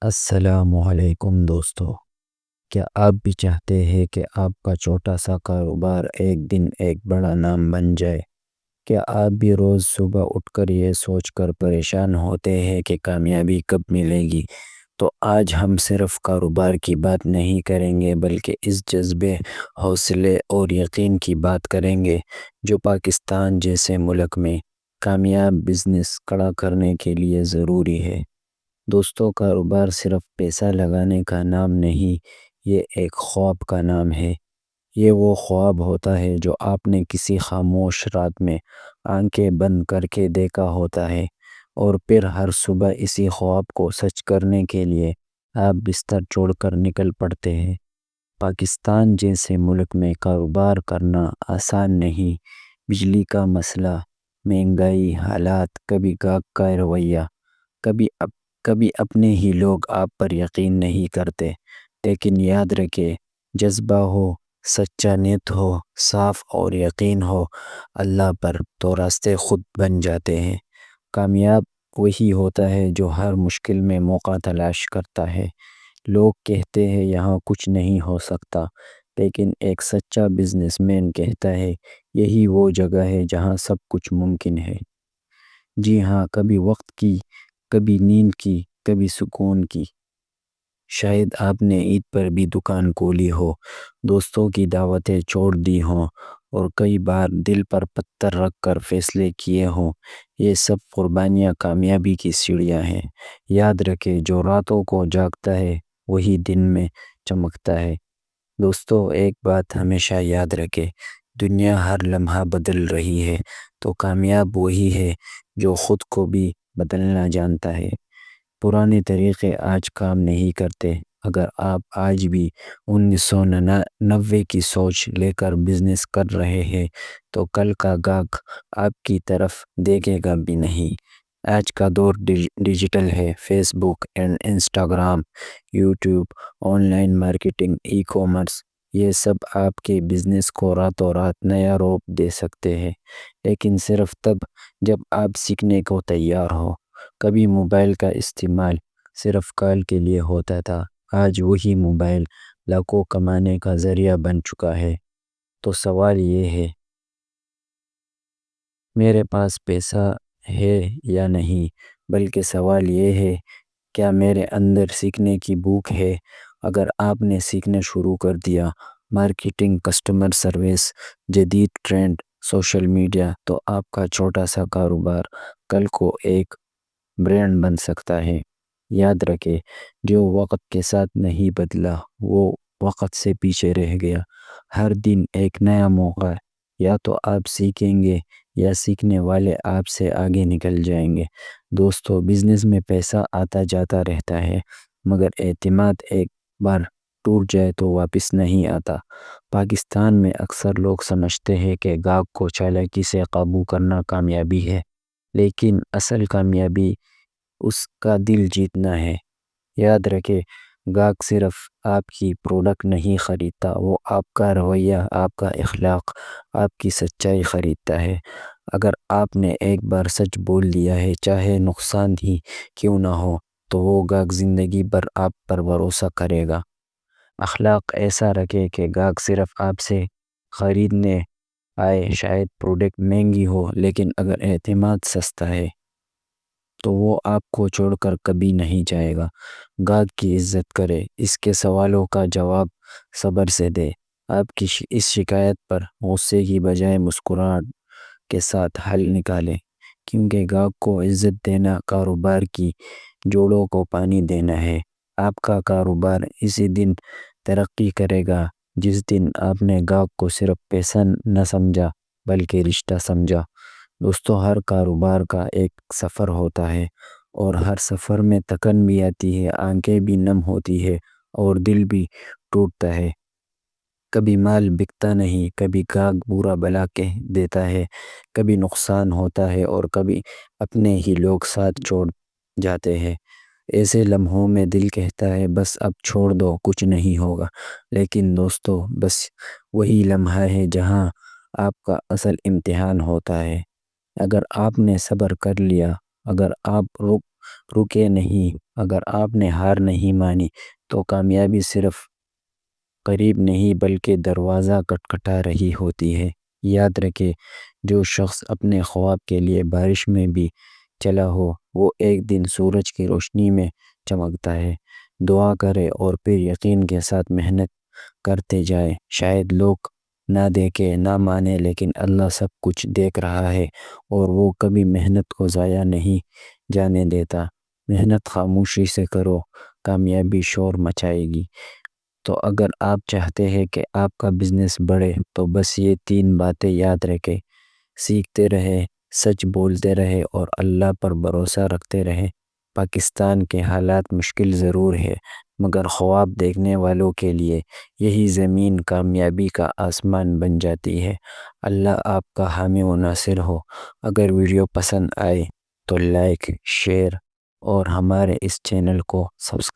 السلام علیکم دوستو، کیا آپ بھی چاہتے ہیں کہ آپ کا چھوٹا سا کاروبار ایک دن ایک بڑا نام بن جائے؟ کیا آپ بھی روز صبح اٹھ کر یہ سوچ کر پریشان ہوتے ہیں کہ کامیابی کب ملے گی؟ تو آج ہم صرف کاروبار کی بات نہیں کریں گے بلکہ اس جذبے، حوصلے اور یقین کی بات کریں گے جو پاکستان جیسے ملک میں کامیاب بزنس کھڑا کرنے کے لیے ضروری ہے۔ دوستو، کاروبار صرف پیسہ لگانے کا نام نہیں، یہ ایک خواب کا نام ہے۔ یہ وہ خواب ہوتا ہے جو آپ نے کسی خاموش رات میں آنکھیں بند کر کے دیکھا ہوتا ہے، اور پھر ہر صبح اسی خواب کو سچ کرنے کے لیے آپ بستر چھوڑ کر نکل پڑتے ہیں۔ پاکستان جیسے ملک میں کاروبار کرنا آسان نہیں۔ بجلی کا مسئلہ، مہنگائی، حالات، کبھی گاہک کا رویہ، کبھی اپنے ہی لوگ آپ پر یقین نہیں کرتے۔ لیکن یاد رکھے، جذبہ ہو، سچا نیت ہو، صاف اور یقین ہو اللہ پر، تو راستے خود بن جاتے ہیں۔ کامیاب وہی ہوتا ہے جو ہر مشکل میں موقع تلاش کرتا ہے۔ لوگ کہتے ہیں یہاں کچھ نہیں ہو سکتا، لیکن ایک سچا بزنس مین کہتا ہے یہی وہ جگہ ہے جہاں سب کچھ ممکن ہے۔ جی ہاں، کبھی وقت کی، کبھی نیند کی، کبھی سکون کی۔ شاید آپ نے عید پر بھی دکان کھولی ہو، دوستوں کی دعوتیں چھوڑ دی ہوں، اور کئی بار دل پر پتھر رکھ کر فیصلے کیے ہوں۔ یہ سب قربانیاں کامیابی کی سیڑھیاں ہیں۔ یاد رکھے، جو راتوں کو جاگتا ہے وہی دن میں چمکتا ہے۔ دوستو، ایک بات ہمیشہ یاد رکھے، دنیا ہر لمحہ بدل رہی ہے، تو کامیاب وہی ہے جو خود کو بھی بدلنا جانتا ہے۔ پرانے طریقے آج کام نہیں کرتے۔ اگر آپ آج بھی 1990 کی سوچ لے کر بزنس کر رہے ہیں تو کل کا گاہک آپ کی طرف دیکھے گا بھی نہیں۔ آج کا دور ڈیجیٹل ہے۔ Facebook and Instagram, YouTube, online marketing, e commerce, یہ سب آپ کے بزنس کو راتوں رات نیا روپ دے سکتے ہیں، لیکن صرف تب جب آپ سیکھنے کو تیار ہو۔ کبھی موبائل کا استعمال صرف کال کے لیے ہوتا تھا، آج وہی موبائل لاکھوں کمانے کا ذریعہ بن چکا ہے۔ تو سوال یہ ہے، میرے پاس پیسہ ہے یا نہیں، بلکہ سوال یہ ہے، کیا میرے اندر سیکھنے کی بھوک ہے؟ اگر آپ نے سیکھنا شروع کر دیا، مارکیٹنگ، کسٹمر سروس، جدید ٹرینڈ، سوشل میڈیا، تو آپ کا چھوٹا سا کاروبار کل کو ایک برانڈ بن سکتا ہے۔ یاد رکھے، جو وقت کے ساتھ نہیں بدلا وہ وقت سے پیچھے رہ گیا۔ ہر دن ایک نیا موقع ہے، یا تو آپ سیکھیں گے یا سیکھنے والے آپ سے آگے نکل جائیں گے۔ دوستو، بزنس میں پیسہ آتا جاتا رہتا ہے، مگر اعتماد ایک بار ٹوٹ جائے تو واپس نہیں آتا۔ پاکستان میں اکثر لوگ سمجھتے ہیں کہ گاہک کو چالاکی سے قابو کرنا کامیابی ہے، لیکن اصل کامیابی اس کا دل جیتنا ہے۔ یاد رکھے، گاہک صرف آپ کی پروڈکٹ نہیں خریدتا، وہ آپ کا رویہ، آپ کا اخلاق، آپ کی سچائی خریدتا ہے۔ اگر آپ نے ایک بار سچ بول دیا ہے، چاہے نقصان ہی کیوں نہ ہو، تو وہ گاہک زندگی بھر آپ پر بھروسہ کرے گا۔ اخلاق ایسا رکھے کہ گاہک صرف آپ سے خریدنے آئے، شاید پروڈکٹ مہنگی ہو، لیکن اگر اعتماد سستا ہے تو وہ آپ کو چھوڑ کر کبھی نہیں جائے گا۔ گاہک کی عزت کرے، اس کے سوالوں کا جواب صبر سے دے، آپ کی اس شکایت پر غصے کی بجائے مسکراہٹ کے ساتھ حل نکالے، کیونکہ گاہک کو عزت دینا کاروبار کی جوڑوں کو پانی دینا ہے۔ آپ کا کاروبار اسی دن ترقی کرے گا جس دن آپ نے گاہک کو صرف پیسہ نہ سمجھا بلکہ رشتہ سمجھا۔ دوستو، ہر کاروبار کا ایک سفر ہوتا ہے، اور ہر سفر میں تھکن بھی آتی ہے، آنکھیں بھی نم ہوتی ہے، اور دل بھی ٹوٹتا ہے۔ کبھی مال بکتا نہیں، کبھی گاہک برا بلا کہہ دیتا ہے، کبھی نقصان ہوتا ہے، اور کبھی اپنے ہی لوگ ساتھ چھوڑ جاتے ہیں۔ ایسے لمحوں میں دل کہتا ہے بس اب چھوڑ دو، کچھ نہیں ہوگا۔ لیکن دوستو، بس وہی لمحہ ہے جہاں آپ کا اصل امتحان ہوتا ہے۔ اگر آپ نے صبر کر لیا، اگر آپ رکے نہیں، اگر آپ نے ہار نہیں مانی تو کامیابی صرف قریب نہیں بلکہ دروازہ کھٹکھٹا رہی ہوتی ہے۔ یاد رکھے، جو شخص اپنے خواب کے لیے بارش میں بھی چلا ہو وہ ایک دن سورج کی روشنی میں چمکتا ہے۔ دعا کرے اور پھر یقین کے ساتھ محنت کرتے جائے۔ شاید لوگ نہ دیکھے نہ مانے لیکن اللہ سب کچھ دیکھ رہا ہے، اور وہ کبھی محنت کو ضائع نہیں جانے دیتا۔ محنت خاموشی سے کرو، کامیابی شور مچائے گی۔ تو اگر آپ چاہتے ہیں کہ آپ کا بزنس بڑھے تو بس یہ 3 باتیں یاد رکھیں: سیکھتے رہے، سچ بولتے رہے اور اللہ پر بھروسہ رکھتے رہے۔ پاکستان کے حالات مشکل ضرور ہے، مگر خواب دیکھنے والوں کے لیے یہی زمین کامیابی کا آسمان بن جاتی ہے۔ اللہ آپ کا حامی و ناصر ہو۔ اگر ویڈیو پسند آئے تو لائک، شیئر اور ہمارے اس چینل کو سبسکرائب